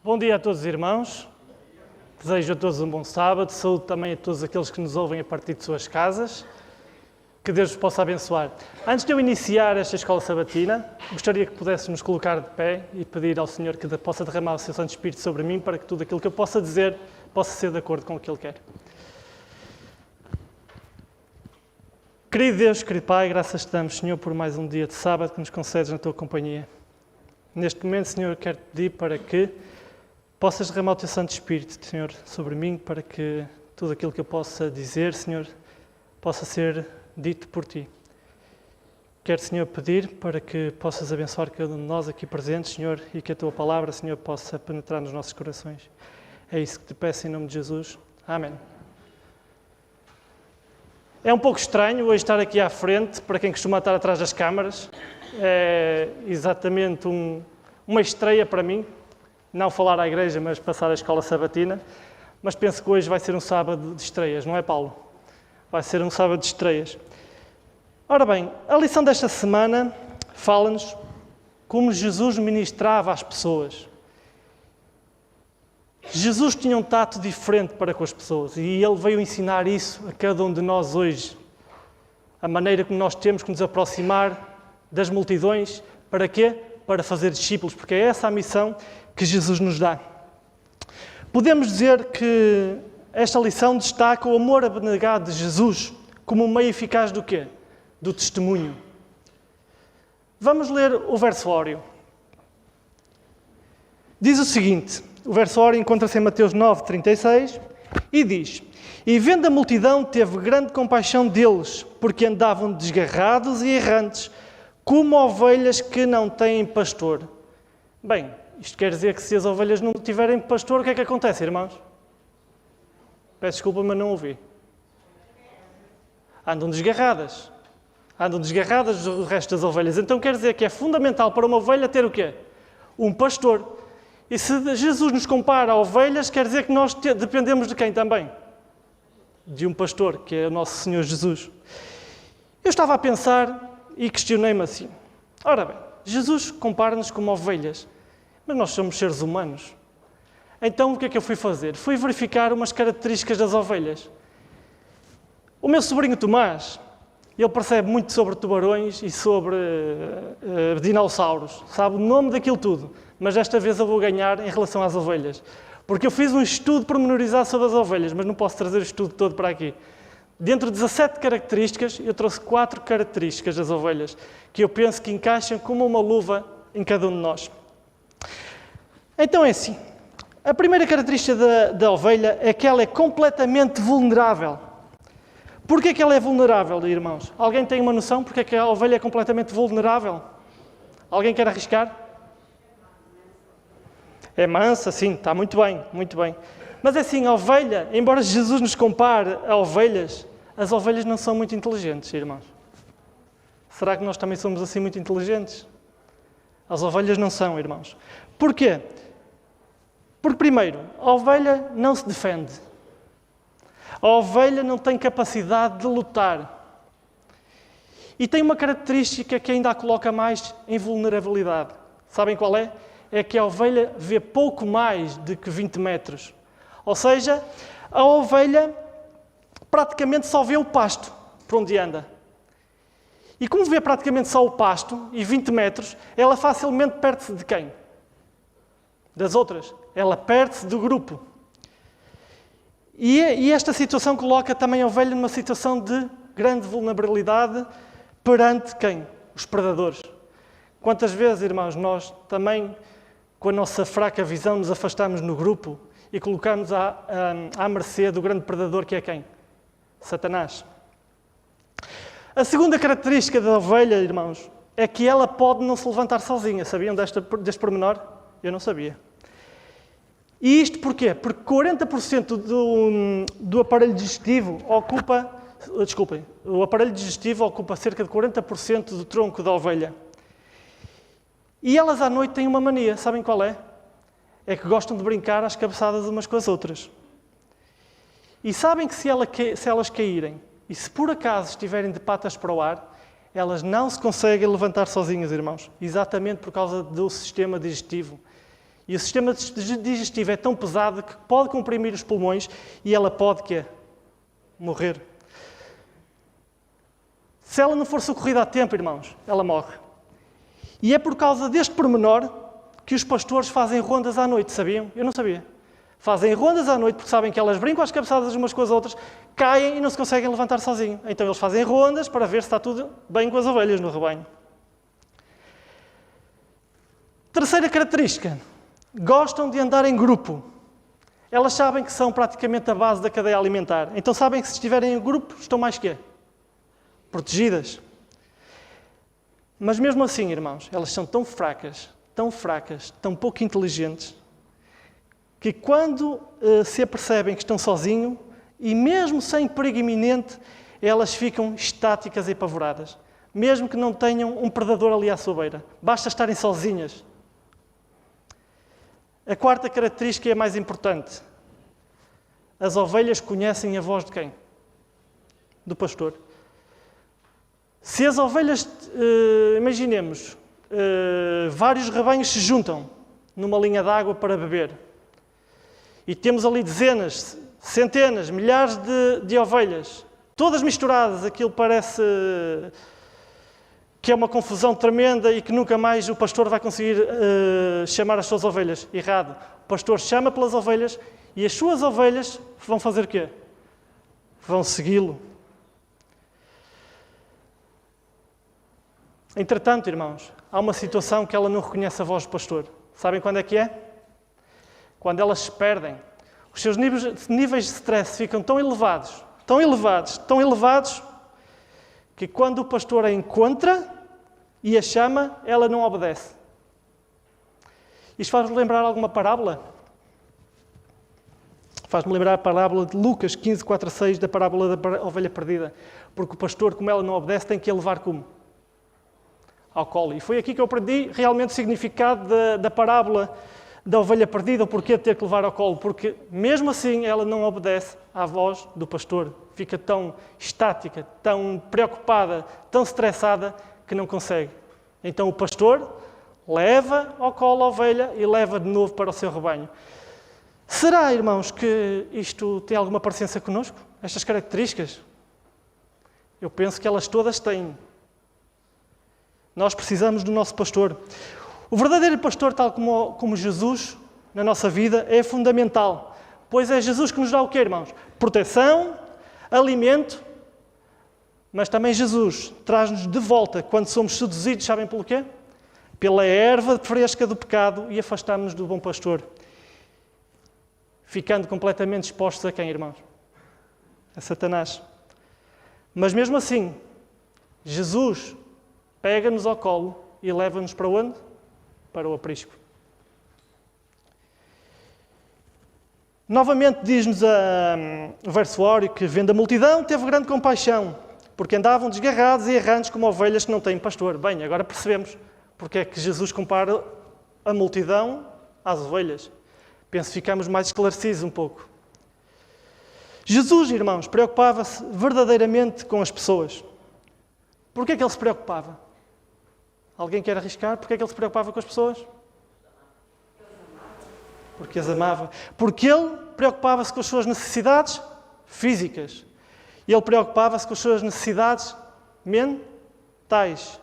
Bom dia a todos os irmãos, desejo a todos um bom sábado, saúde também a todos aqueles que nos ouvem a partir de suas casas, que Deus vos possa abençoar. Antes de eu iniciar esta escola sabatina, gostaria que pudéssemos colocar de pé e pedir ao Senhor que possa derramar o seu Santo Espírito sobre mim para que tudo aquilo que eu possa dizer possa ser de acordo com o que Ele quer. Querido Deus, querido Pai, graças te damos, Senhor, por mais um dia de sábado que nos concedes na Tua companhia. Neste momento, Senhor, quero pedir para que possas derramar o Teu Santo Espírito, Senhor, sobre mim, para que tudo aquilo que eu possa dizer, Senhor, possa ser dito por Ti. Quero, Senhor, pedir para que possas abençoar cada um de nós aqui presentes, Senhor, e que a Tua palavra, Senhor, possa penetrar nos nossos corações. É isso que te peço em nome de Jesus. Amém. É um pouco estranho hoje estar aqui à frente, para quem costuma estar atrás das câmaras. É exatamente uma estreia para mim. Não falar à igreja, mas passar a escola sabatina. Mas penso que hoje vai ser um sábado de estreias, não é, Paulo? Vai ser um sábado de estreias. Ora bem, a lição desta semana fala-nos como Jesus ministrava às pessoas. Jesus tinha um tato diferente para com as pessoas e Ele veio ensinar isso a cada um de nós hoje. A maneira como nós temos que nos aproximar das multidões. Para quê? Para fazer discípulos, porque é essa a missão que Jesus nos dá. Podemos dizer que esta lição destaca o amor abnegado de Jesus como um meio eficaz do quê? Do testemunho. Vamos ler o verso óreo. Diz o seguinte, o verso óreo encontra-se em Mateus 9:36 e diz: E vendo a multidão, teve grande compaixão deles, porque andavam desgarrados e errantes, como ovelhas que não têm pastor. Bem, isto quer dizer que se as ovelhas não tiverem pastor, o que é que acontece, irmãos? Peço desculpa, mas não ouvi. Andam desgarradas. Andam desgarradas do resto das ovelhas. Então quer dizer que é fundamental para uma ovelha ter o quê? Um pastor. E se Jesus nos compara a ovelhas, quer dizer que nós dependemos de quem também? De um pastor, que é o nosso Senhor Jesus. Eu estava a pensar e questionei-me assim. Ora bem, Jesus compara-nos como ovelhas, mas nós somos seres humanos. Então o que é que eu fui fazer? Fui verificar umas características das ovelhas. O meu sobrinho Tomás, ele percebe muito sobre tubarões e sobre dinossauros. Sabe o nome daquilo tudo. Mas desta vez eu vou ganhar em relação às ovelhas. Porque eu fiz um estudo pormenorizado sobre as ovelhas, mas não posso trazer o estudo todo para aqui. Dentro de 17 características, eu trouxe 4 características das ovelhas, que eu penso que encaixam como uma luva em cada um de nós. Então é assim. A primeira característica da ovelha é que ela é completamente vulnerável. Porquê que ela é vulnerável, irmãos? Alguém tem uma noção porque é que a ovelha é completamente vulnerável? Alguém quer arriscar? É mansa, sim, está muito bem, muito bem. Mas é assim, a ovelha, embora Jesus nos compare a ovelhas, as ovelhas não são muito inteligentes, irmãos. Será que nós também somos assim muito inteligentes? As ovelhas não são, irmãos. Porquê? Porque, primeiro, a ovelha não se defende. A ovelha não tem capacidade de lutar. E tem uma característica que ainda a coloca mais em vulnerabilidade. Sabem qual é? É que a ovelha vê pouco mais do que 20 metros. Ou seja, a ovelha praticamente só vê o pasto por onde anda. E como vê praticamente só o pasto e 20 metros, ela facilmente perde-se de quem? Das outras. Ela perde-se do grupo. E esta situação coloca também a ovelha numa situação de grande vulnerabilidade perante quem? Os predadores. Quantas vezes, irmãos, nós também, com a nossa fraca visão, nos afastamos no grupo e colocamos à mercê do grande predador que é quem? Satanás. A segunda característica da ovelha, irmãos, é que ela pode não se levantar sozinha. Sabiam deste pormenor? Eu não sabia. E isto porquê? Porque 40% do aparelho digestivo ocupa... Desculpem, o aparelho digestivo ocupa cerca de 40% do tronco da ovelha. E elas à noite têm uma mania, sabem qual é? É que gostam de brincar às cabeçadas umas com as outras. E sabem que se elas caírem, e se por acaso estiverem de patas para o ar, elas não se conseguem levantar sozinhas, irmãos. Exatamente por causa do sistema digestivo. E o sistema digestivo é tão pesado que pode comprimir os pulmões e ela pode quê? Morrer. Se ela não for socorrida a tempo, irmãos, ela morre. E é por causa deste pormenor que os pastores fazem rondas à noite, sabiam? Eu não sabia. Fazem rondas à noite porque sabem que elas brincam às cabeçadas umas com as outras, caem e não se conseguem levantar sozinhos. Então eles fazem rondas para ver se está tudo bem com as ovelhas no rebanho. Terceira característica. Gostam de andar em grupo. Elas sabem que são praticamente a base da cadeia alimentar. Então sabem que se estiverem em grupo, estão mais quê? Protegidas. Mas mesmo assim, irmãos, elas são tão fracas, tão pouco inteligentes, que quando se apercebem que estão sozinhos, e mesmo sem perigo iminente, elas ficam estáticas e apavoradas. Mesmo que não tenham um predador ali à sua beira. Basta estarem sozinhas. A quarta característica é a mais importante. As ovelhas conhecem a voz de quem? Do pastor. Se as ovelhas, imaginemos, vários rebanhos se juntam numa linha de água para beber e temos ali dezenas, centenas, milhares de ovelhas, todas misturadas, aquilo parece que é uma confusão tremenda e que nunca mais o pastor vai conseguir chamar as suas ovelhas. Errado. O pastor chama pelas ovelhas e as suas ovelhas vão fazer o quê? Vão segui-lo. Entretanto, irmãos, há uma situação que ela não reconhece a voz do pastor. Sabem quando é que é? Quando elas se perdem. Os seus níveis de stress ficam tão elevados, que quando o pastor a encontra e a chama, ela não obedece. Isto faz-me lembrar alguma parábola? Faz-me lembrar a parábola de Lucas 15, 4 a 6, da parábola da ovelha perdida. Porque o pastor, como ela não obedece, tem que a levar como? Ao colo. E foi aqui que eu aprendi realmente o significado da parábola da ovelha perdida, o porquê de ter que levar ao colo. Porque mesmo assim ela não obedece à voz do pastor. Fica tão estática, tão preocupada, tão estressada, que não consegue. Então o pastor leva ao colo a ovelha e leva de novo para o seu rebanho. Será, irmãos, que isto tem alguma parecência connosco? Estas características? Eu penso que elas todas têm. Nós precisamos do nosso pastor. O verdadeiro pastor, tal como Jesus, na nossa vida, é fundamental. Pois é Jesus que nos dá o quê, irmãos? Proteção, alimento, mas também Jesus traz-nos de volta, quando somos seduzidos, sabem pelo quê? Pela erva fresca do pecado e afastamos-nos do bom pastor. Ficando completamente expostos a quem, irmãos? A Satanás. Mas mesmo assim, Jesus pega-nos ao colo e leva-nos para onde? Para o aprisco. Novamente diz-nos o verso óreo que, vendo a multidão, teve grande compaixão, porque andavam desgarrados e errantes como ovelhas que não têm pastor. Bem, agora percebemos porque é que Jesus compara a multidão às ovelhas. Penso que ficamos mais esclarecidos um pouco. Jesus, irmãos, preocupava-se verdadeiramente com as pessoas. Porquê é que ele se preocupava? Alguém quer arriscar? Porquê é que ele se preocupava com as pessoas? Porque as amava. Porque ele preocupava-se com as suas necessidades físicas. E ele preocupava-se com as suas necessidades mentais,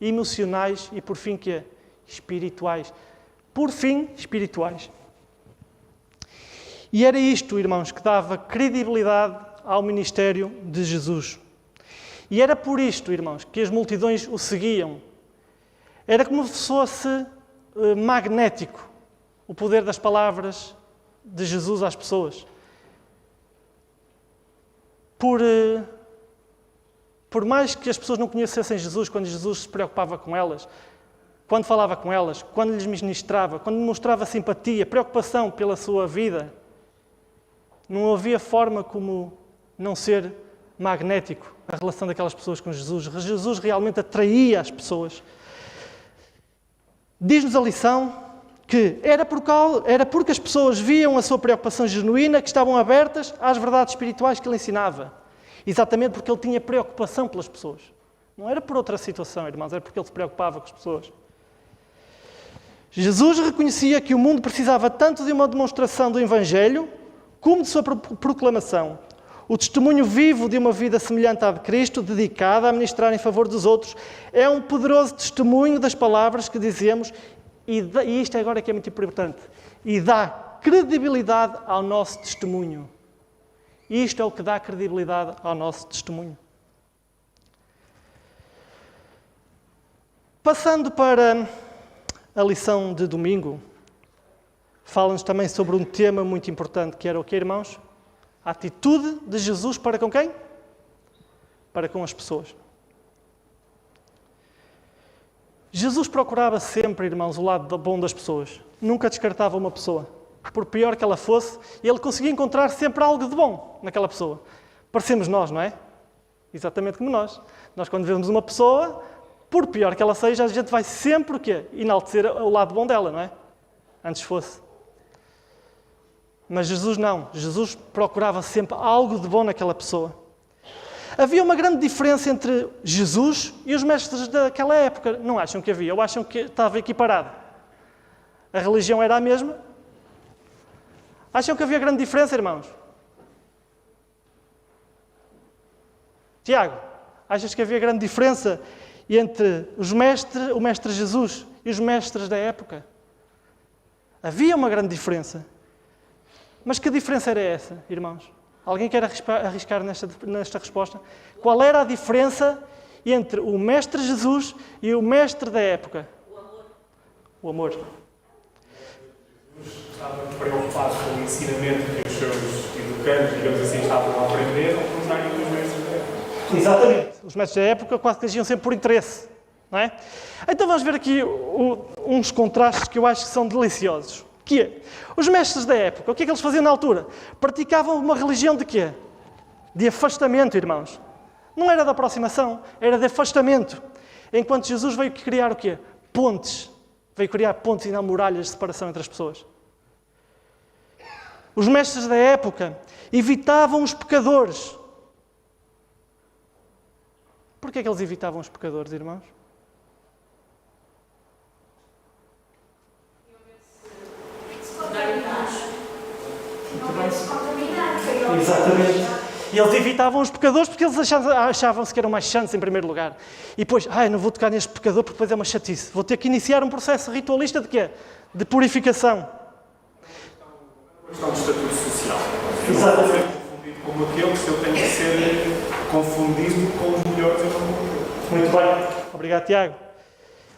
emocionais e, por fim, quê? Espirituais. Por fim, espirituais. E era isto, irmãos, que dava credibilidade ao ministério de Jesus. E era por isto, irmãos, que as multidões o seguiam. Era como se fosse magnético o poder das palavras de Jesus às pessoas. Por mais que as pessoas não conhecessem Jesus, quando Jesus se preocupava com elas, quando falava com elas, quando lhes ministrava, quando mostrava simpatia, preocupação pela sua vida, não havia forma como não ser magnético a relação daquelas pessoas com Jesus. Jesus realmente atraía as pessoas. Diz-nos a lição que era porque as pessoas viam a sua preocupação genuína que estavam abertas às verdades espirituais que ele ensinava. Exatamente porque ele tinha preocupação pelas pessoas. Não era por outra situação, irmãos, era porque ele se preocupava com as pessoas. Jesus reconhecia que o mundo precisava tanto de uma demonstração do Evangelho como de sua proclamação. O testemunho vivo de uma vida semelhante à de Cristo, dedicada a ministrar em favor dos outros, é um poderoso testemunho das palavras que dizemos, e isto agora é que é muito importante, e dá credibilidade ao nosso testemunho. Isto é o que dá credibilidade ao nosso testemunho. Passando para a lição de domingo, fala-nos também sobre um tema muito importante, que era o quê, irmãos? A atitude de Jesus para com quem? Para com as pessoas. Jesus procurava sempre, irmãos, o lado bom das pessoas. Nunca descartava uma pessoa. Por pior que ela fosse, ele conseguia encontrar sempre algo de bom naquela pessoa. Parecemos nós, não é? Exatamente como nós. Nós, quando vemos uma pessoa, por pior que ela seja, a gente vai sempre o quê? Enaltecer o lado bom dela, não é? Antes fosse. Mas Jesus não. Jesus procurava sempre algo de bom naquela pessoa. Havia uma grande diferença entre Jesus e os mestres daquela época. Não acham que havia? Ou acham que estava equiparado? A religião era a mesma? Acham que havia grande diferença, irmãos? Tiago, achas que havia grande diferença entre o mestre Jesus e os mestres da época? Havia uma grande diferença. Mas que diferença era essa, irmãos? Alguém quer arriscar nesta resposta? Qual era a diferença entre o mestre Jesus e o mestre da época? O amor. Jesus estava preocupado com o ensinamento que os seus educandos, digamos assim, estavam a aprender, ao contrário dos mestres da época. Exatamente. Os mestres da época quase que agiam sempre por interesse, não é? Então vamos ver aqui uns contrastes que eu acho que são deliciosos. Que é, os mestres da época, o que é que eles faziam na altura? Praticavam uma religião de quê? De afastamento, irmãos. Não era de aproximação, era de afastamento. Enquanto Jesus veio criar o quê? Pontes. Veio criar pontes e não muralhas de separação entre as pessoas. Os mestres da época evitavam os pecadores. Porquê é que eles evitavam os pecadores, irmãos? Exatamente. E eles evitavam os pecadores porque eles achavam-se que eram mais santos em primeiro lugar. E depois, não vou tocar neste pecador porque depois é uma chatice. Vou ter que iniciar um processo ritualista de quê? De purificação. Uma questão de estatuto social. Exatamente. Eu não vou ser confundido como aquele, se eu tenho que ser confundido com os melhores, eu não vou. Muito bem. Obrigado, Tiago.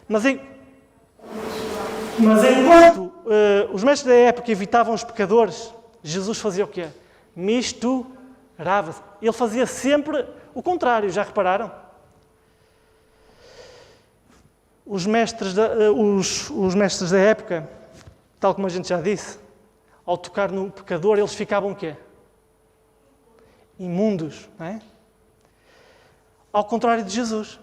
Mas enquanto os mestres da época evitavam os pecadores, Jesus fazia o quê? Misturava-se. Ele fazia sempre o contrário, já repararam? Os mestres da época, tal como a gente já disse, ao tocar no pecador, eles ficavam o quê? Imundos, não é? Ao contrário de Jesus.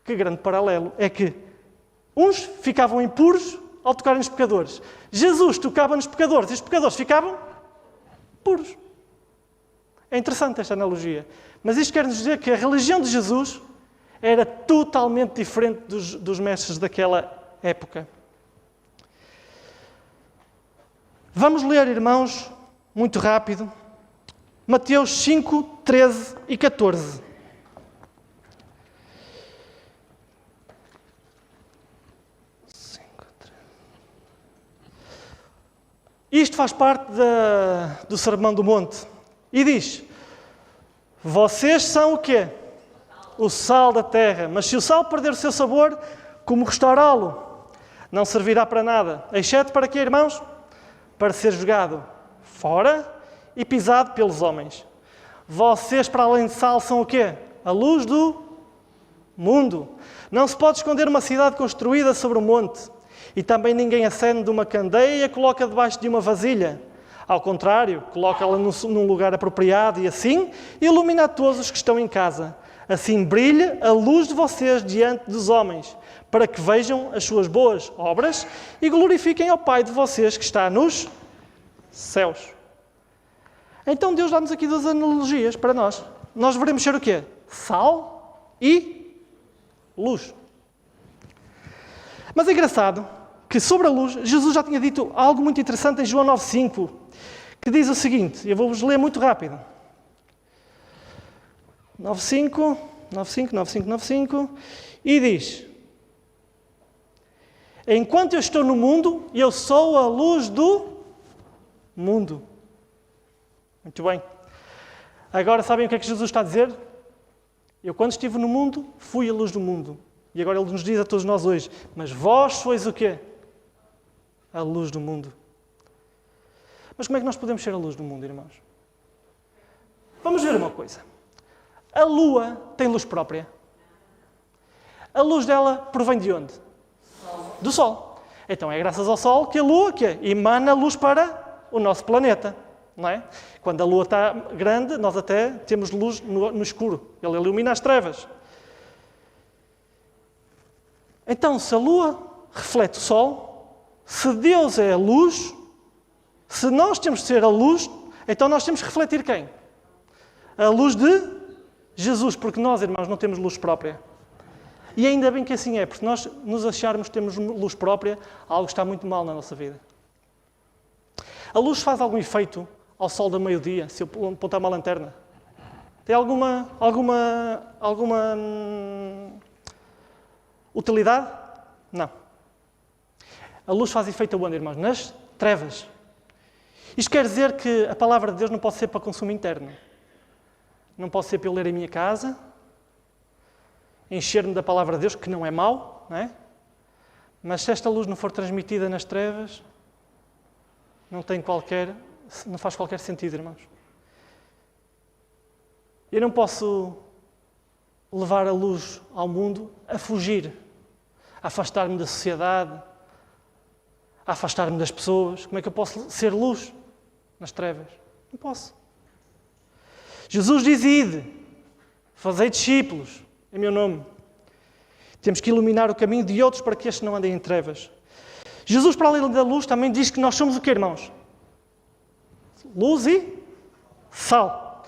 Que grande paralelo. É que uns ficavam impuros ao tocarem nos pecadores. Jesus tocava nos pecadores e os pecadores ficavam puros. É interessante esta analogia. Mas isto quer nos dizer que a religião de Jesus era totalmente diferente dos mestres daquela época. Vamos ler, irmãos, muito rápido, Mateus 5, 13 e 14. Isto faz parte do Sermão do Monte. E diz, vocês são o quê? O sal da terra. Mas se o sal perder o seu sabor, como restaurá-lo? Não servirá para nada. Exceto para quê, irmãos? Para ser jogado fora e pisado pelos homens. Vocês, para além de sal, são o quê? A luz do mundo. Não se pode esconder uma cidade construída sobre um monte. E também ninguém acende de uma candeia e a coloca debaixo de uma vasilha. Ao contrário, coloca-la num lugar apropriado e assim ilumina todos os que estão em casa. Assim brilha a luz de vocês diante dos homens, para que vejam as suas boas obras e glorifiquem ao Pai de vocês que está nos céus. Então Deus dá-nos aqui duas analogias para nós. Nós devemos ser o quê? Sal e luz. Mas é engraçado que sobre a luz, Jesus já tinha dito algo muito interessante em João 9,5, que diz o seguinte, eu vou-vos ler muito rápido. 9,5, e diz: enquanto eu estou no mundo, eu sou a luz do mundo. Muito bem. Agora sabem o que é que Jesus está a dizer? Eu, quando estive no mundo, fui a luz do mundo. E agora Ele nos diz a todos nós hoje, mas vós sois o quê? A luz do mundo. Mas como é que nós podemos ser a luz do mundo, irmãos? Vamos ver uma coisa. A lua tem luz própria. A luz dela provém de onde? Do Sol. Então é graças ao Sol que a lua emana luz para o nosso planeta. Não é? Quando a lua está grande, nós até temos luz no escuro. Ele ilumina as trevas. Então, se a lua reflete o Sol, se Deus é a luz, se nós temos de ser a luz, então nós temos que refletir quem? A luz de Jesus, porque nós, irmãos, não temos luz própria. E ainda bem que assim é, porque nós nos acharmos que temos luz própria, algo está muito mal na nossa vida. A luz faz algum efeito ao sol do meio-dia, se eu apontar uma lanterna? Tem alguma utilidade? Não. A luz faz efeito aonde, irmãos? Nas trevas. Isto quer dizer que a palavra de Deus não pode ser para consumo interno. Não pode ser para eu ler em minha casa, encher-me da palavra de Deus, que não é mau, não é? Mas se esta luz não for transmitida nas trevas, não faz qualquer sentido, irmãos. Eu não posso levar a luz ao mundo a fugir, a afastar-me da sociedade, a afastar-me das pessoas. Como é que eu posso ser luz nas trevas? Não posso. Jesus diz: ide, fazei discípulos em meu nome. Temos que iluminar o caminho de outros para que estes não andem em trevas. Jesus, para além da luz, também diz que nós somos o quê, irmãos? Luz e sal.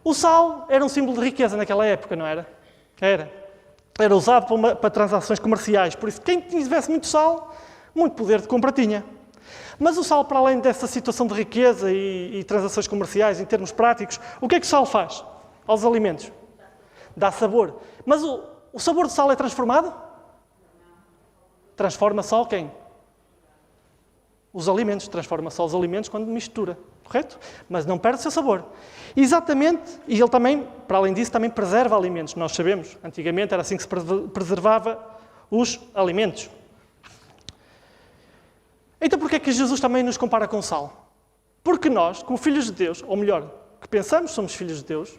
O sal era um símbolo de riqueza naquela época, não era? Era usado para transações comerciais. Por isso, quem tivesse muito sal, muito poder de compra tinha. Mas o sal, para além dessa situação de riqueza e transações comerciais, em termos práticos, o que é que o sal faz aos alimentos? Dá sabor. Mas o sabor do sal é transformado? Transforma só quem? Os alimentos. Transforma só os alimentos quando mistura. Correto? Mas não perde o seu sabor. Exatamente, e ele também, para além disso, também preserva alimentos. Nós sabemos, antigamente era assim que se preservava os alimentos. Então porquê é que Jesus também nos compara com o sal? Porque nós, como filhos de Deus, ou melhor, que pensamos que somos filhos de Deus,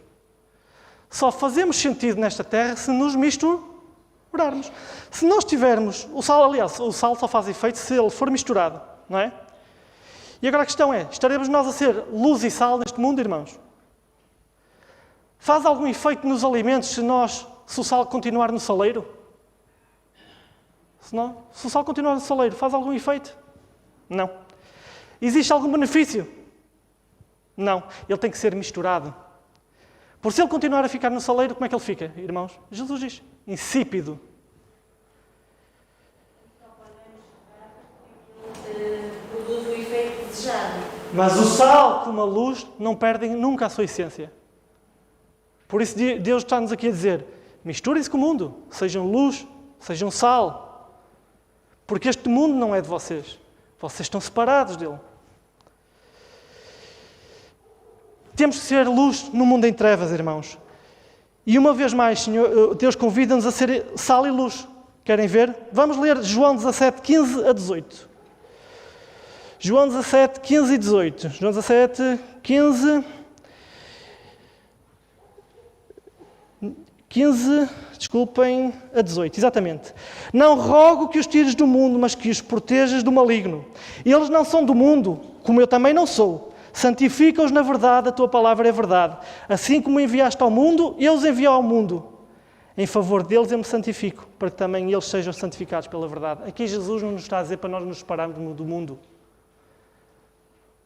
só fazemos sentido nesta terra se nos misturarmos. Se nós tivermos... O sal só faz efeito se ele for misturado, não é? E agora a questão é, estaremos nós a ser luz e sal neste mundo, irmãos? Faz algum efeito nos alimentos se o sal continuar no saleiro? Se o sal continuar no saleiro, faz algum efeito? Não. Existe algum benefício? Não. Ele tem que ser misturado. Por se ele continuar a ficar no saleiro, como é que ele fica, irmãos? Jesus diz, insípido. Produz o efeito desejado. Mas o sal, como a luz, não perdem nunca a sua essência. Por isso Deus está-nos aqui a dizer, misturem-se com o mundo, sejam luz, sejam sal. Porque este mundo não é de vocês. Vocês estão separados dele. Temos que ser luz no mundo em trevas, irmãos. E uma vez mais, Senhor, Deus convida-nos a ser sal e luz. Querem ver? Vamos ler João 17, 15 a 18. João 17, 15 e 18. João 17, 15 a 18, exatamente. Não rogo que os tires do mundo, mas que os protejas do maligno. Eles não são do mundo, como eu também não sou. Santifica-os na verdade, a tua palavra é verdade. Assim como enviaste ao mundo, eu os envio ao mundo. Em favor deles eu me santifico, para que também eles sejam santificados pela verdade. Aqui Jesus não nos está a dizer para nós nos separarmos do mundo.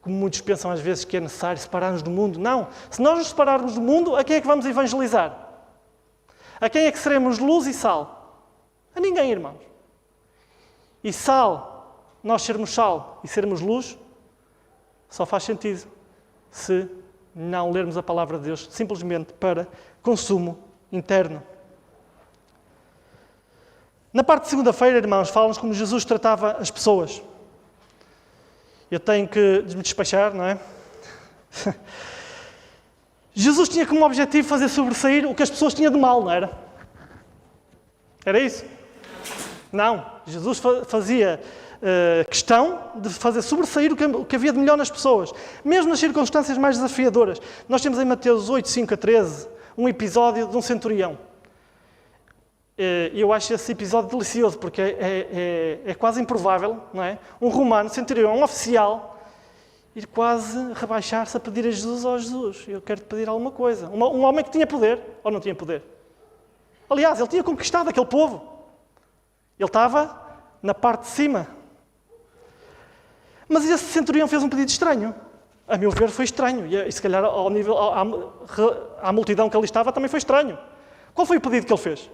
Como muitos pensam às vezes que é necessário separar-nos do mundo. Não. Se nós nos separarmos do mundo, a quem é que vamos evangelizar? A quem é que seremos luz e sal? A ninguém, irmãos. E sal nós sermos sal e sermos luz só faz sentido se não lermos a palavra de Deus simplesmente para consumo interno. Na parte de segunda-feira, irmãos, fala-nos como Jesus tratava as pessoas. Eu tenho que me despachar, não é? Jesus tinha como objetivo fazer sobressair o que as pessoas tinham de mal, não era? Era isso? Não. Jesus fazia questão de fazer sobressair o que havia de melhor nas pessoas, mesmo nas circunstâncias mais desafiadoras. Nós temos em Mateus 8, 5 a 13, um episódio de um centurião. Eu acho esse episódio delicioso, porque é quase improvável, não é? Um romano, centurião, um oficial, ir quase rebaixar-se a pedir a Jesus: ó Jesus, eu quero-te pedir alguma coisa. Um homem que tinha poder, ou não tinha poder? Aliás, ele tinha conquistado aquele povo. Ele estava na parte de cima. Mas esse centurião fez um pedido estranho. A meu ver, foi estranho. E se calhar, ao nível, à multidão que ali estava, também foi estranho. Qual foi o pedido que ele fez?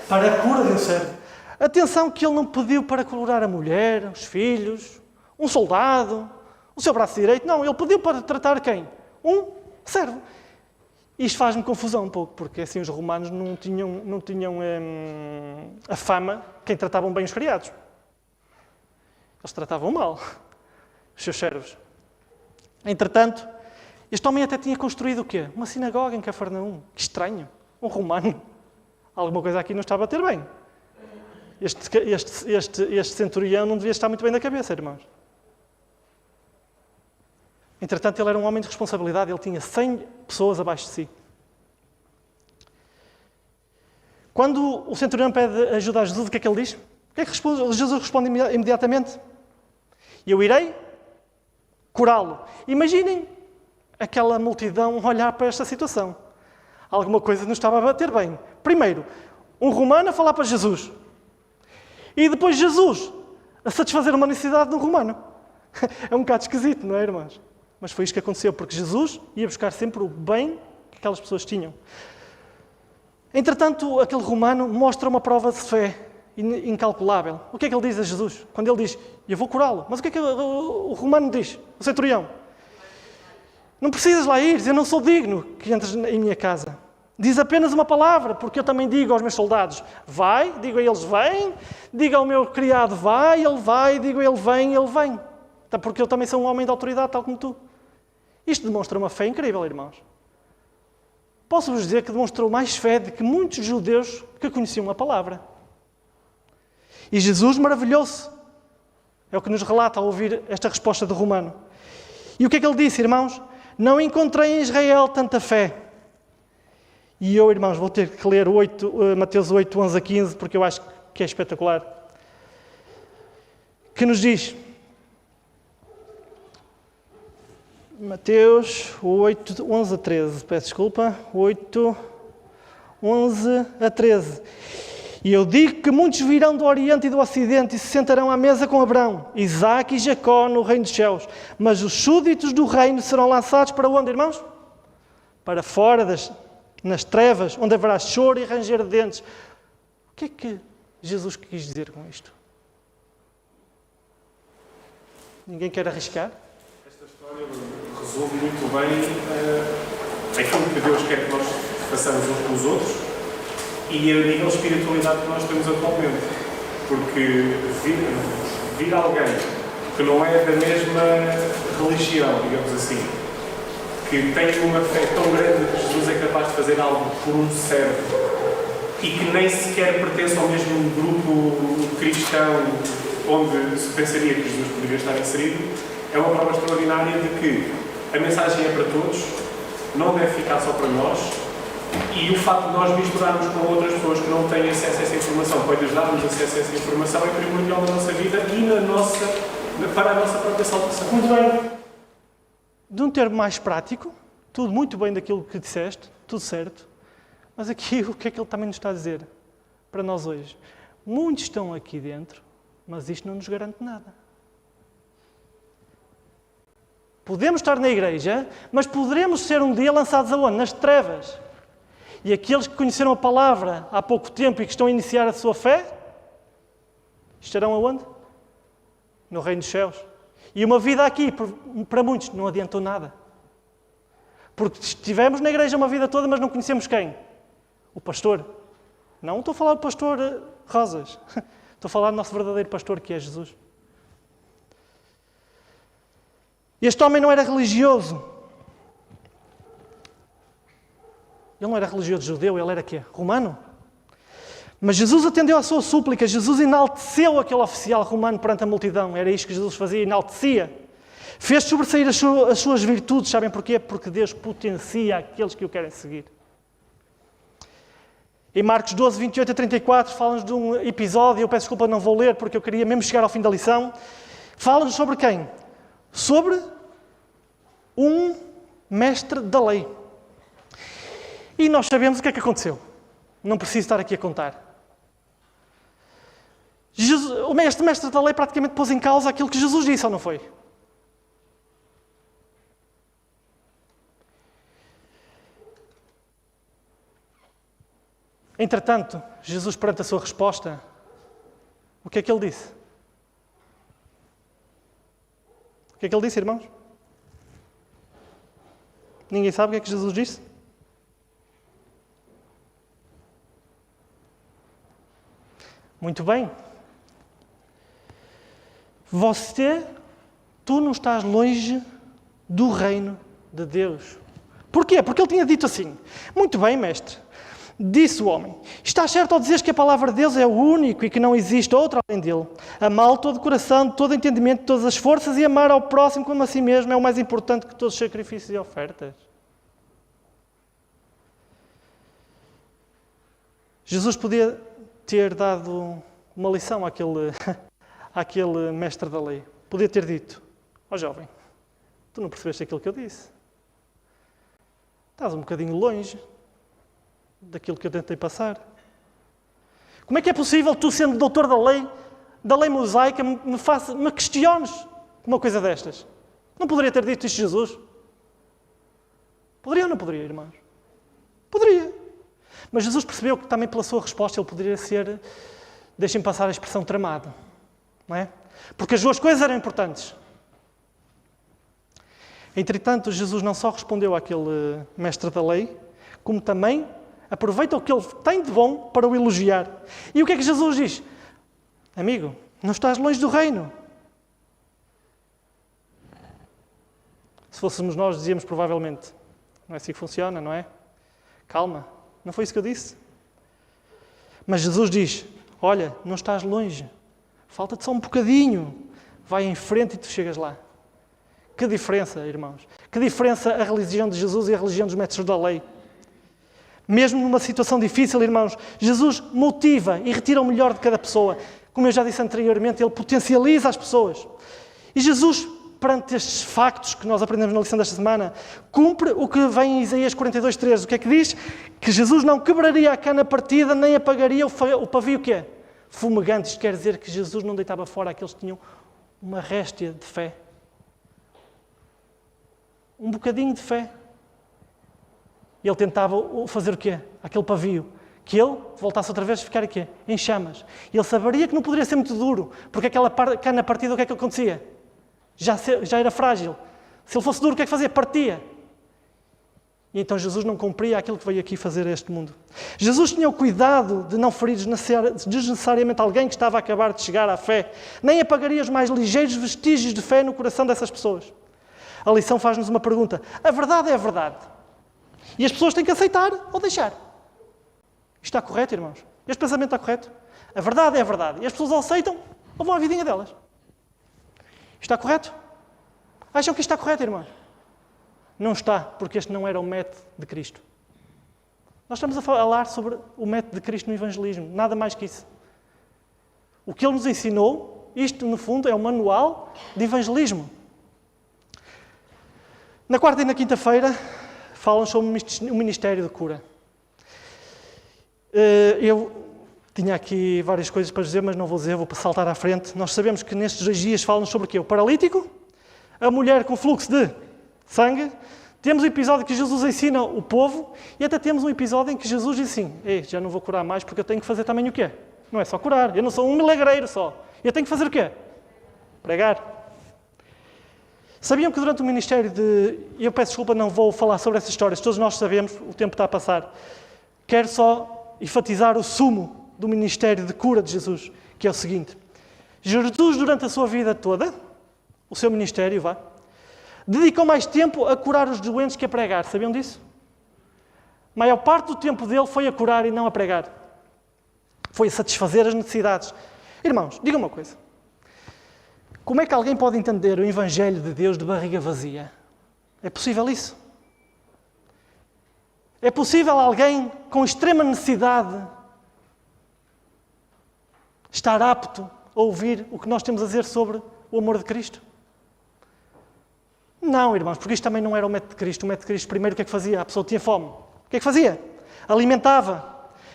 Para a cura de um servo. Atenção que ele não pediu para curar a mulher, os filhos, um soldado, o seu braço direito. Não, ele pediu para tratar quem? Um servo. Isto faz-me confusão um pouco, porque assim os romanos não tinham a fama quem tratavam bem os criados. Eles tratavam mal os seus servos. Entretanto, este homem até tinha construído o quê? Uma sinagoga em Cafarnaum. Que estranho. Um romano. Alguma coisa aqui não estava a ter bem. Este centurião não devia estar muito bem da cabeça, irmãos. Entretanto, ele era um homem de responsabilidade. Ele tinha 100 pessoas abaixo de si. Quando o centurião pede ajuda a Jesus, o que é que ele diz? O que é que Jesus responde imediatamente? Eu irei curá-lo. Imaginem aquela multidão olhar para esta situação. Alguma coisa não estava a bater bem. Primeiro, um romano a falar para Jesus. E depois Jesus a satisfazer uma necessidade de um romano. É um bocado esquisito, não é, irmãos? Mas foi isto que aconteceu, porque Jesus ia buscar sempre o bem que aquelas pessoas tinham. Entretanto, aquele romano mostra uma prova de fé incalculável. O que é que ele diz a Jesus? Quando ele diz: eu vou curá-lo. Mas o que é que o romano diz? O centurião: não precisas lá ir, eu não sou digno que entres em minha casa. Diz apenas uma palavra, porque eu também digo aos meus soldados: vai, digo a eles: vem, digo ao meu criado: vai, digo a ele: vem, ele vem. Porque eu também sou um homem de autoridade, tal como tu. Isto demonstra uma fé incrível, irmãos. Posso-vos dizer que demonstrou mais fé do que muitos judeus que conheciam a palavra. E Jesus maravilhou-se. É o que nos relata ao ouvir esta resposta do romano. E o que é que ele disse, irmãos? Não encontrei em Israel tanta fé. E eu, irmãos, vou ter que ler Mateus 8, 11 a 15, porque eu acho que é espetacular. Que nos diz... Mateus 8, 11 a 13, peço desculpa, 8, 11 a 13. E eu digo que muitos virão do Oriente e do Ocidente e se sentarão à mesa com Abraão, Isaque e Jacó no reino dos céus. Mas os súditos do reino serão lançados para onde, irmãos? Para fora, nas trevas, onde haverá choro e ranger de dentes. O que é que Jesus quis dizer com isto? Ninguém quer arriscar? Esta história resolve muito bem aquilo que Deus quer que nós façamos uns com os outros e a nível de espiritualidade que nós temos atualmente. Porque vir alguém que não é da mesma religião, digamos assim, que tem uma fé tão grande que Jesus é capaz de fazer algo por um servo e que nem sequer pertence ao mesmo grupo cristão onde se pensaria que Jesus poderia estar inserido, é uma prova extraordinária de que a mensagem é para todos, não deve ficar só para nós, e o facto de nós misturarmos com outras pessoas que não têm acesso a essa informação pode nos acesso a essa informação é primordial na nossa vida e para a nossa própria salvação. Muito bem. De um termo mais prático, tudo muito bem daquilo que disseste, tudo certo, mas aqui o que é que ele também nos está a dizer para nós hoje? Muitos estão aqui dentro, mas isto não nos garante nada. Podemos estar na igreja, mas poderemos ser um dia lançados aonde? Nas trevas. E aqueles que conheceram a palavra há pouco tempo e que estão a iniciar a sua fé, estarão aonde? No reino dos céus. E uma vida aqui, para muitos, não adiantou nada. Porque estivemos na igreja uma vida toda, mas não conhecemos quem? O pastor. Não estou a falar do pastor Rosas. Estou a falar do nosso verdadeiro pastor, que é Jesus. Este homem não era religioso. Ele não era religioso judeu, ele era quê? Romano. Mas Jesus atendeu à sua súplica, Jesus enalteceu aquele oficial romano perante a multidão. Era isto que Jesus fazia, enaltecia. Fez sobressair as suas virtudes, sabem porquê? Porque Deus potencia aqueles que o querem seguir. Em Marcos 12, 28 a 34, fala-nos de um episódio, eu peço desculpa, não vou ler, porque eu queria mesmo chegar ao fim da lição. Fala-nos sobre quem? Sobre um mestre da lei. E nós sabemos o que é que aconteceu. Não preciso estar aqui a contar. O mestre da lei praticamente pôs em causa aquilo que Jesus disse, ou não foi? Entretanto, Jesus, perante a sua resposta, o que é que ele disse? O que é que ele disse, irmãos? Ninguém sabe o que é que Jesus disse? Muito bem. Tu não estás longe do reino de Deus. Porquê? Porque ele tinha dito assim: muito bem, mestre, disse o homem, estás certo ao dizeres que a palavra de Deus é o único e que não existe outra além dele. Amá-lo de todo o coração, de todo o entendimento, de todas as forças e amar ao próximo como a si mesmo é o mais importante que todos os sacrifícios e ofertas. Jesus podia ter dado uma lição àquele mestre da lei. Podia ter dito: ó jovem, tu não percebeste aquilo que eu disse. Estás um bocadinho longe daquilo que eu tentei passar. Como é que é possível tu, sendo doutor da lei mosaica, me questiones uma coisa destas? Não poderia ter dito isto Jesus? Poderia ou não poderia, irmãos? Poderia. Mas Jesus percebeu que também pela sua resposta ele poderia ser, deixem passar a expressão, tramado. Não é? Porque as duas coisas eram importantes. Entretanto, Jesus não só respondeu àquele mestre da lei, como também aproveita o que ele tem de bom para o elogiar. E o que é que Jesus diz? Amigo, não estás longe do reino. Se fôssemos nós, dizíamos provavelmente: não é assim que funciona, não é? Calma, não foi isso que eu disse? Mas Jesus diz: olha, não estás longe. Falta-te só um bocadinho. Vai em frente e tu chegas lá. Que diferença, irmãos. Que diferença a religião de Jesus e a religião dos mestres da lei. Mesmo numa situação difícil, irmãos, Jesus motiva e retira o melhor de cada pessoa. Como eu já disse anteriormente, ele potencializa as pessoas. E Jesus, perante estes factos que nós aprendemos na lição desta semana, cumpre o que vem em Isaías 42:13. O que é que diz? Que Jesus não quebraria a cana partida, nem apagaria o pavio que é fumegante. Isto quer dizer que Jesus não deitava fora aqueles que tinham uma réstia de fé. Um bocadinho de fé. Ele tentava fazer o quê? Aquele pavio. Que ele voltasse outra vez a ficar aqui, em chamas. Ele saberia que não poderia ser muito duro, porque aquela cana partida, o que é que acontecia? Já era frágil. Se ele fosse duro, o que é que fazia? Partia. E então Jesus não cumpria aquilo que veio aqui fazer a este mundo. Jesus tinha o cuidado de não ferir desnecessariamente alguém que estava a acabar de chegar à fé, nem apagaria os mais ligeiros vestígios de fé no coração dessas pessoas. A lição faz-nos uma pergunta. A verdade é a verdade. E as pessoas têm que aceitar ou deixar. Isto está correto, irmãos? Este pensamento está correto? A verdade é a verdade. E as pessoas ou aceitam ou vão à vidinha delas. Isto está correto? Acham que isto está correto, irmãos? Não está, porque este não era o método de Cristo. Nós estamos a falar sobre o método de Cristo no evangelismo. Nada mais que isso. O que ele nos ensinou, isto, no fundo, é um manual de evangelismo. Na quarta e na quinta-feira, falam sobre o ministério de cura. Eu tinha aqui várias coisas para dizer, mas não vou dizer, vou saltar à frente. Nós sabemos que nestes 2 dias falam sobre o quê? O paralítico, a mulher com fluxo de sangue. Temos um episódio que Jesus ensina o povo e até temos um episódio em que Jesus diz assim: ei, já não vou curar mais porque eu tenho que fazer também o quê? Não é só curar, eu não sou um milagreiro só. Eu tenho que fazer o quê? Pregar. Sabiam que durante o ministério de... Eu peço desculpa, não vou falar sobre essas histórias, todos nós sabemos, o tempo está a passar. Quero só enfatizar o sumo do ministério de cura de Jesus, que é o seguinte. Jesus, durante a sua vida toda, o seu ministério, dedicou mais tempo a curar os doentes que a pregar. Sabiam disso? A maior parte do tempo dele foi a curar e não a pregar. Foi a satisfazer as necessidades. Irmãos, digam uma coisa. Como é que alguém pode entender o Evangelho de Deus de barriga vazia? É possível isso? É possível alguém com extrema necessidade estar apto a ouvir o que nós temos a dizer sobre o amor de Cristo? Não, irmãos, porque isto também não era o método de Cristo. O método de Cristo, primeiro, o que é que fazia? A pessoa tinha fome. O que é que fazia? Alimentava.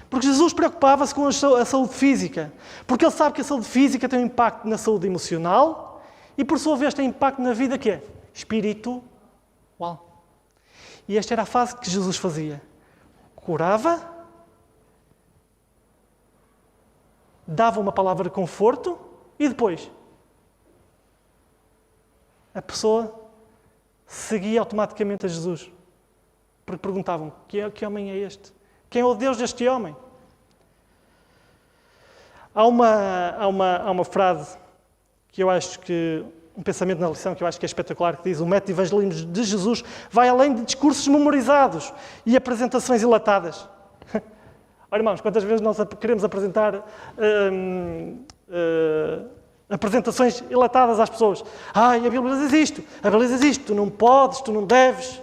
Porque Jesus preocupava-se com a saúde física. Porque Ele sabe que a saúde física tem um impacto na saúde emocional e, por sua vez, tem impacto na vida que é espiritual. E esta era a fase que Jesus fazia. Curava, dava uma palavra de conforto e depois a pessoa seguia automaticamente a Jesus. Porque perguntavam, que homem é este? Quem é o Deus deste homem? Há uma frase que eu acho que, um pensamento na lição que eu acho que é espetacular, que diz: o método de evangelismo de Jesus vai além de discursos memorizados e apresentações enlatadas. Olha, irmãos, quantas vezes nós queremos apresentar apresentações enlatadas às pessoas? A Bíblia diz isto, a Bíblia diz isto, tu não podes, tu não deves,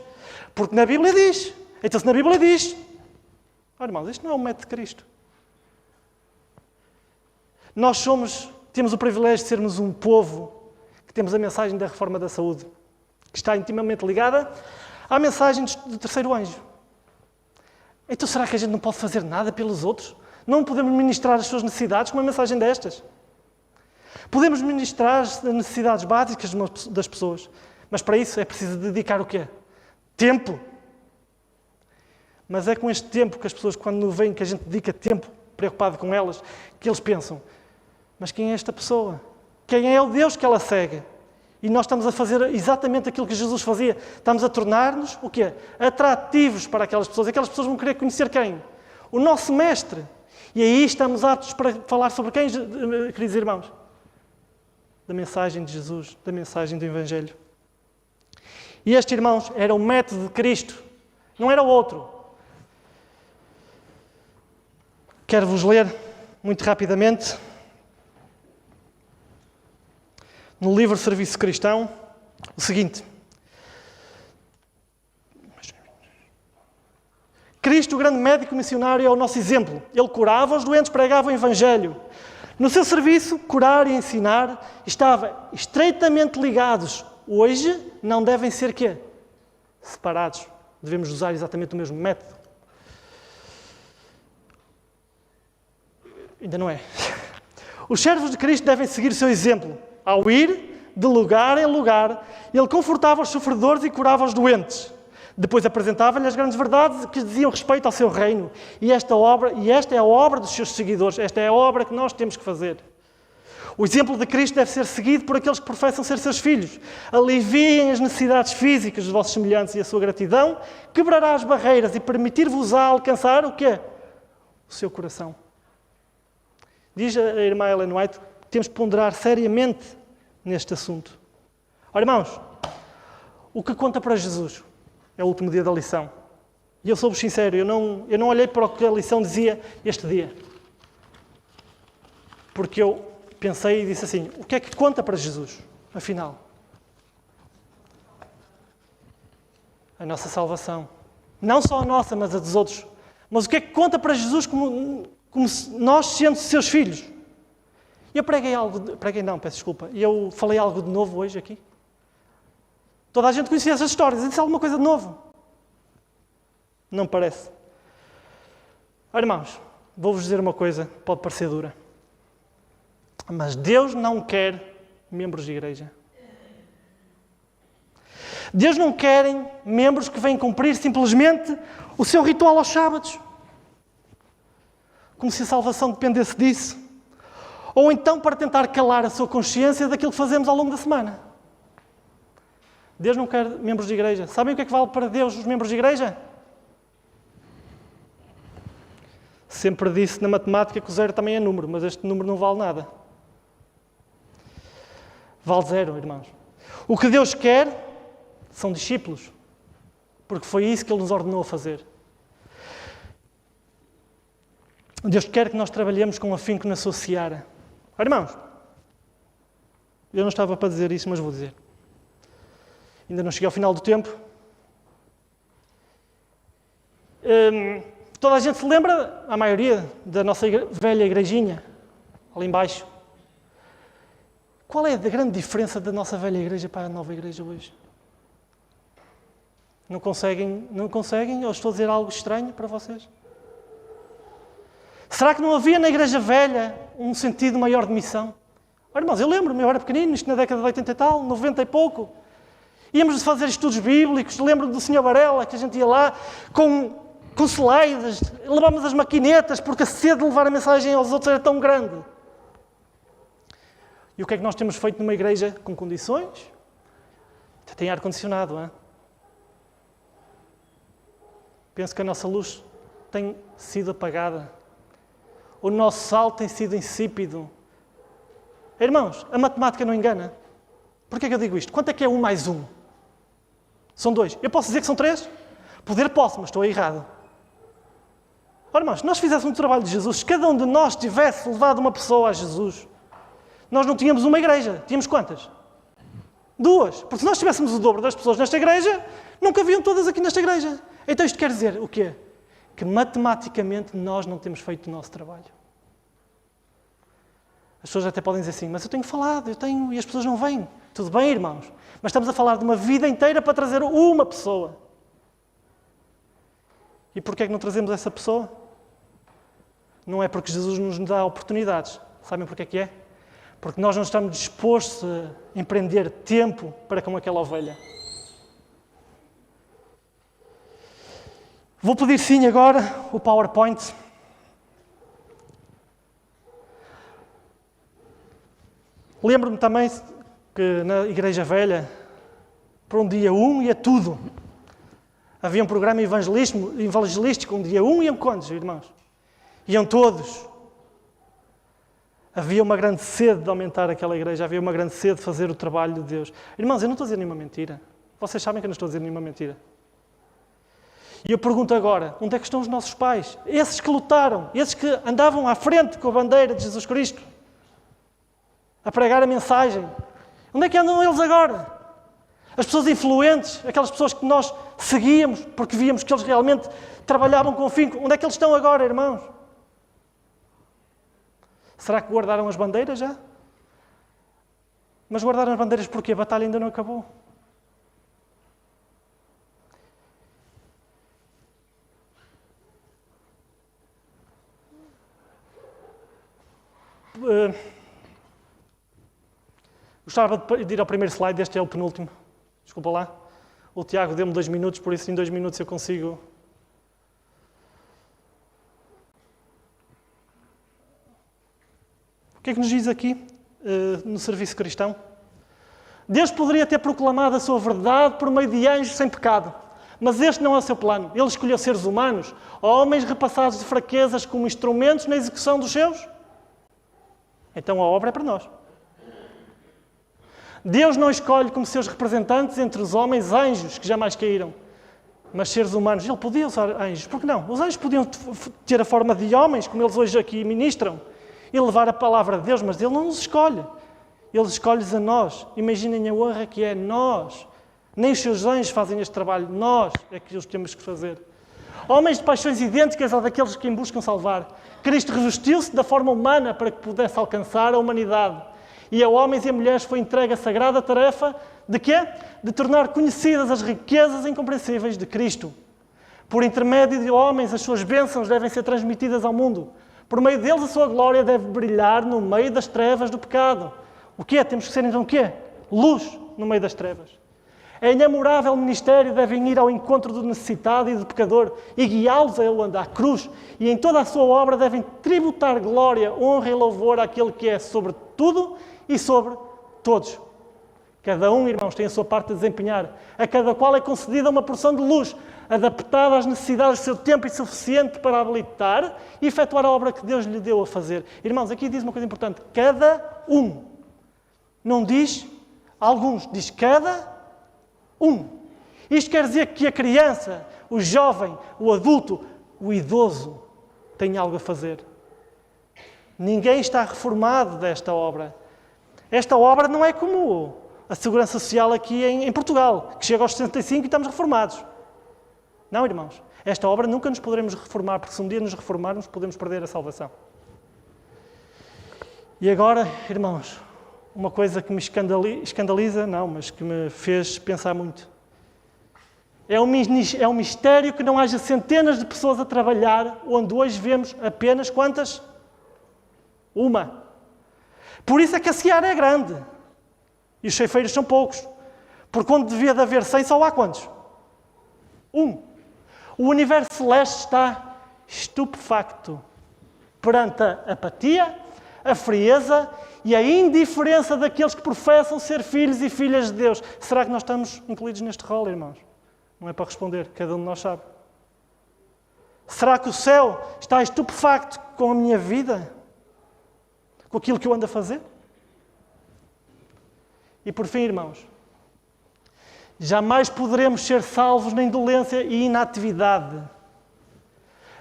porque na Bíblia diz. Então se na Bíblia diz... Olha, irmãos, isto não é o método de Cristo. Nós temos o privilégio de sermos um povo que temos a mensagem da reforma da saúde, que está intimamente ligada à mensagem do terceiro anjo. Então será que a gente não pode fazer nada pelos outros? Não podemos ministrar as suas necessidades com uma mensagem destas? Podemos ministrar as necessidades básicas das pessoas, mas para isso é preciso dedicar o quê? Tempo. Mas é com este tempo que as pessoas, quando veem que a gente dedica tempo preocupado com elas, que eles pensam, mas quem é esta pessoa? Quem é o Deus que ela segue? E nós estamos a fazer exatamente aquilo que Jesus fazia. Estamos a tornar-nos, o quê? Atrativos para aquelas pessoas. Aquelas pessoas vão querer conhecer quem? O nosso Mestre. E aí estamos aptos para falar sobre quem, queridos irmãos? Da mensagem de Jesus, da mensagem do Evangelho. E este, irmãos, era o método de Cristo. Não era o outro. Quero-vos ler, muito rapidamente, no livro Serviço Cristão, o seguinte. Cristo, o grande médico missionário, é o nosso exemplo. Ele curava os doentes, pregava o Evangelho. No seu serviço, curar e ensinar, estava estreitamente ligados. Hoje, não devem ser quê? Separados. Devemos usar exatamente o mesmo método. Ainda não é. Os servos de Cristo devem seguir o seu exemplo. Ao ir de lugar em lugar, ele confortava os sofredores e curava os doentes. Depois apresentava-lhe as grandes verdades que diziam respeito ao seu reino. E esta é a obra dos seus seguidores. Esta é a obra que nós temos que fazer. O exemplo de Cristo deve ser seguido por aqueles que professam ser seus filhos. Aliviem as necessidades físicas dos vossos semelhantes e a sua gratidão quebrará as barreiras e permitir-vos alcançar o quê? O seu coração. Diz a irmã Ellen White que temos que ponderar seriamente neste assunto. Ora, irmãos, o que conta para Jesus é o último dia da lição. E eu sou-vos sincero, eu não olhei para o que a lição dizia este dia. Porque eu pensei e disse assim, o que é que conta para Jesus, afinal? A nossa salvação. Não só a nossa, mas a dos outros. Mas o que é que conta para Jesus como nós sendo seus filhos? Eu eu falei algo de novo hoje aqui. Toda a gente conhecia essas histórias, eu disse alguma coisa de novo. Não parece. Olha, irmãos, vou-vos dizer uma coisa, pode parecer dura. Mas Deus não quer membros de igreja. Deus não quer membros que vêm cumprir simplesmente o seu ritual aos sábados. Como se a salvação dependesse disso. Ou então para tentar calar a sua consciência daquilo que fazemos ao longo da semana. Deus não quer membros de igreja. Sabem o que é que vale para Deus os membros de igreja? Sempre disse na matemática que o 0 também é número, mas este número não vale nada. Vale 0, irmãos. O que Deus quer são discípulos, porque foi isso que Ele nos ordenou a fazer. Deus quer que nós trabalhemos com afinco na sua seara. Irmãos, eu não estava para dizer isso, mas vou dizer. Ainda não cheguei ao final do tempo. Toda a gente se lembra, a maioria, da nossa velha igrejinha, ali embaixo. Qual é a grande diferença da nossa velha igreja para a nova igreja hoje? Não conseguem? Ou estou a dizer algo estranho para vocês? Será que não havia na igreja velha um sentido maior de missão? Olha, irmãos, eu lembro-me, eu era pequenino, isto na década de 80 e tal, 90 e pouco. Íamos fazer estudos bíblicos, lembro do Sr. Varela, que a gente ia lá com slides, levávamos as maquinetas, porque a sede de levar a mensagem aos outros era tão grande. E o que é que nós temos feito numa igreja com condições? Tem ar-condicionado, não é? Penso que a nossa luz tem sido apagada. O nosso sal tem sido insípido. Irmãos, a matemática não engana. Por que é que eu digo isto? Quanto é que é 1 mais 1? São 2. Eu posso dizer que são 3? Poder posso, mas estou errado. Ora, irmãos, se nós fizéssemos o trabalho de Jesus, se cada um de nós tivesse levado uma pessoa a Jesus, nós não tínhamos uma igreja. Tínhamos quantas? 2. Porque se nós tivéssemos o dobro das pessoas nesta igreja, nunca haviam todas aqui nesta igreja. Então isto quer dizer o quê? Que matematicamente nós não temos feito o nosso trabalho. As pessoas até podem dizer assim, mas eu tenho falado, e as pessoas não vêm. Tudo bem, irmãos, mas estamos a falar de uma vida inteira para trazer uma pessoa. E porquê é que não trazemos essa pessoa? Não é porque Jesus nos dá oportunidades. Sabem porquê que é? Porque nós não estamos dispostos a empreender tempo para com aquela ovelha. Vou pedir sim agora o PowerPoint. Lembro-me também que na Igreja Velha, para um dia 1 ia tudo. Havia um programa evangelístico, um dia 1 iam quantos, irmãos? Iam todos. Havia uma grande sede de aumentar aquela igreja, havia uma grande sede de fazer o trabalho de Deus. Irmãos, eu não estou a dizer nenhuma mentira. Vocês sabem que eu não estou a dizer nenhuma mentira. E eu pergunto agora, onde é que estão os nossos pais? Esses que lutaram, esses que andavam à frente com a bandeira de Jesus Cristo, a pregar a mensagem. Onde é que andam eles agora? As pessoas influentes, aquelas pessoas que nós seguíamos, porque víamos que eles realmente trabalhavam com afinco. Onde é que eles estão agora, irmãos? Será que guardaram as bandeiras já? Mas guardaram as bandeiras porque a batalha ainda não acabou. Gostava de ir ao primeiro slide, este é o penúltimo. Desculpa lá. O Tiago deu-me 2 minutos, por isso em 2 minutos eu consigo... O que é que nos diz aqui no serviço cristão? Deus poderia ter proclamado a sua verdade por meio de anjos sem pecado, mas este não é o seu plano. Ele escolheu seres humanos, homens repassados de fraquezas como instrumentos na execução dos seus. Então a obra é para nós. Deus não escolhe como seus representantes entre os homens anjos que jamais caíram, mas seres humanos. Ele podia usar anjos, por que não? Os anjos podiam ter a forma de homens, como eles hoje aqui ministram, e levar a palavra de Deus, mas Ele não nos escolhe. Ele escolhe-nos a nós. Imaginem a honra que é nós. Nem os seus anjos fazem este trabalho, nós é que os temos que fazer. Homens de paixões idênticas a daqueles que buscam salvar. Cristo revestiu-se da forma humana para que pudesse alcançar a humanidade. E a homens e a mulheres foi entregue a sagrada tarefa de quê? De tornar conhecidas as riquezas incompreensíveis de Cristo. Por intermédio de homens, as suas bênçãos devem ser transmitidas ao mundo. Por meio deles, a sua glória deve brilhar no meio das trevas do pecado. O quê? Temos que ser então o quê? Luz no meio das trevas. É inamorável ministério, devem ir ao encontro do necessitado e do pecador e guiá-los a ele onde há cruz. E em toda a sua obra devem tributar glória, honra e louvor àquele que é sobre tudo e sobre todos. Cada um, irmãos, tem a sua parte a desempenhar. A cada qual é concedida uma porção de luz, adaptada às necessidades do seu tempo e suficiente para habilitar e efetuar a obra que Deus lhe deu a fazer. Irmãos, aqui diz uma coisa importante. Cada um. Não diz alguns, diz cada um. Isto quer dizer que a criança, o jovem, o adulto, o idoso tem algo a fazer. Ninguém está reformado desta obra. Esta obra não é como a Segurança Social aqui em Portugal, que chega aos 65 e estamos reformados. Não, irmãos. Esta obra nunca nos poderemos reformar, porque se um dia nos reformarmos, podemos perder a salvação. E agora, irmãos, uma coisa que me escandaliza, não, mas que me fez pensar muito. É um mistério que não haja centenas de pessoas a trabalhar, onde hoje vemos apenas quantas? Uma. Por isso é que a seara é grande. E os ceifeiros são poucos. Porque onde devia de haver 100, só há quantos? Um. O universo celeste está estupefacto perante a apatia, a frieza e a indiferença daqueles que professam ser filhos e filhas de Deus. Será que nós estamos incluídos neste rol, irmãos? Não é para responder, cada um de nós sabe. Será que o céu está estupefacto com a minha vida? Com aquilo que eu ando a fazer? E por fim, irmãos, jamais poderemos ser salvos na indolência e inatividade.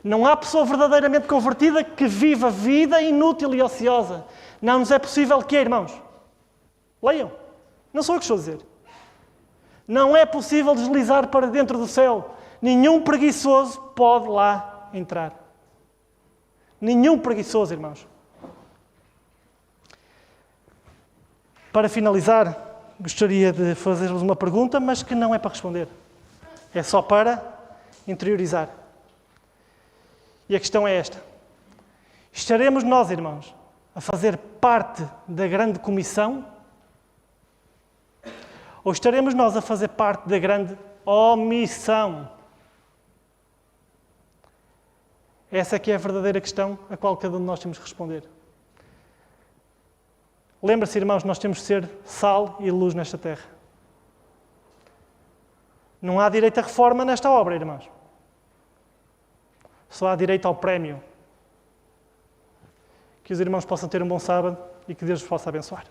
Não há pessoa verdadeiramente convertida que viva vida inútil e ociosa. Não nos é possível que, irmãos? Leiam. Não sou eu que estou a dizer. Não é possível deslizar para dentro do céu. Nenhum preguiçoso pode lá entrar. Nenhum preguiçoso, irmãos. Para finalizar, gostaria de fazer-vos uma pergunta, mas que não é para responder. É só para interiorizar. E a questão é esta. Estaremos nós, irmãos, a fazer parte da grande comissão? Ou estaremos nós a fazer parte da grande omissão? Essa é que é a verdadeira questão a qual cada um de nós temos que responder. Lembra-se, irmãos, nós temos de ser sal e luz nesta terra. Não há direito à reforma nesta obra, irmãos. Só há direito ao prémio. Que os irmãos possam ter um bom sábado e que Deus vos possa abençoar.